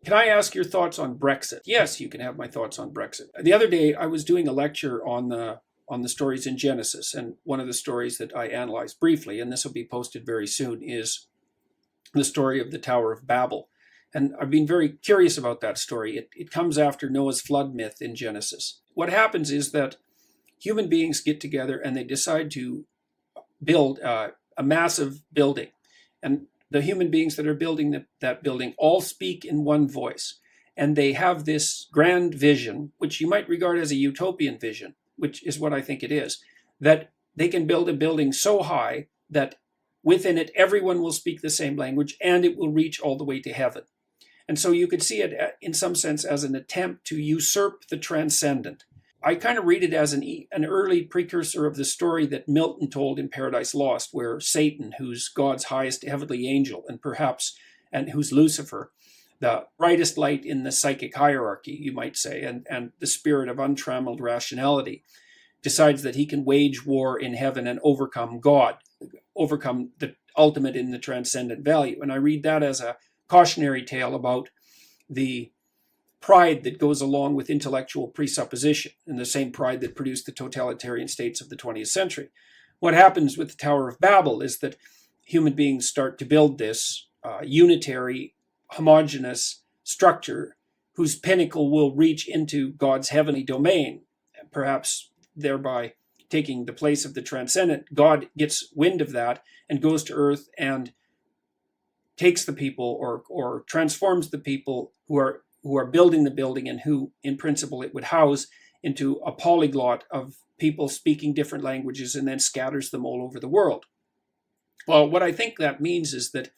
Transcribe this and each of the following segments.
Can I ask your thoughts on Brexit? Yes, you can have my thoughts on Brexit. The other day, I was doing a lecture on the stories in Genesis, and one of the stories that I analyzed briefly, and this will be posted very soon, is the story of the Tower of Babel. And I've been very curious about that story. It comes after Noah's flood myth in Genesis. What happens is that human beings get together and they decide to build a massive building. And the human beings that are building that building all speak in one voice. And they have this grand vision, which you might regard as a utopian vision, which is what I think it is, that they can build a building so high that within it everyone will speak the same language and it will reach all the way to heaven. And so you could see it in some sense as an attempt to usurp the transcendent. I kind of read it as an early precursor of the story that Milton told in Paradise Lost, where Satan, who's God's highest heavenly angel, and who's Lucifer, the brightest light in the psychic hierarchy, you might say, and the spirit of untrammeled rationality, decides that he can wage war in heaven and overcome God, overcome the ultimate in the transcendent value. And I read that as a cautionary tale about the pride that goes along with intellectual presupposition, and the same pride that produced the totalitarian states of the 20th century. What happens with the Tower of Babel is that human beings start to build this unitary, homogeneous structure whose pinnacle will reach into God's heavenly domain, perhaps thereby taking the place of the transcendent. God gets wind of that and goes to earth and takes the people or transforms the people who are building the building and who, in principle, it would house into a polyglot of people speaking different languages and then scatters them all over the world. Well, what I think that means is that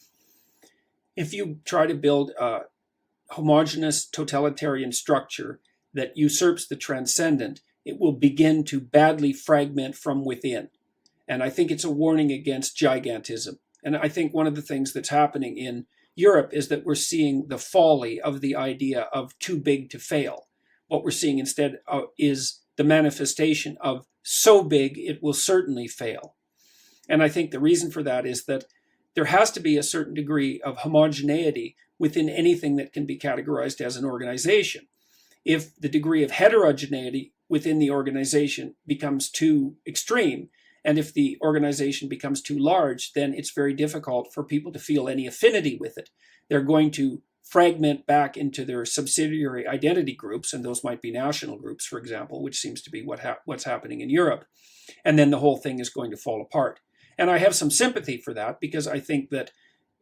if you try to build a homogeneous totalitarian structure that usurps the transcendent, it will begin to badly fragment from within. And I think it's a warning against gigantism. And I think one of the things that's happening in Europe is that we're seeing the folly of the idea of too big to fail. What we're seeing instead is the manifestation of so big it will certainly fail. And I think the reason for that is that there has to be a certain degree of homogeneity within anything that can be categorized as an organization. If the degree of heterogeneity within the organization becomes too extreme, and if the organization becomes too large, then it's very difficult for people to feel any affinity with it. They're going to fragment back into their subsidiary identity groups, and those might be national groups, for example, which seems to be what's happening in Europe. And then the whole thing is going to fall apart. And I have some sympathy for that, because I think that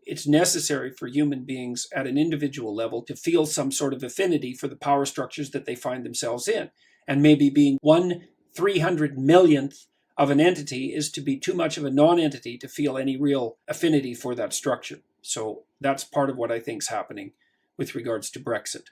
it's necessary for human beings at an individual level to feel some sort of affinity for the power structures that they find themselves in. And maybe being 1/300 millionth of an entity is to be too much of a non-entity to feel any real affinity for that structure. So that's part of what I think is happening with regards to Brexit.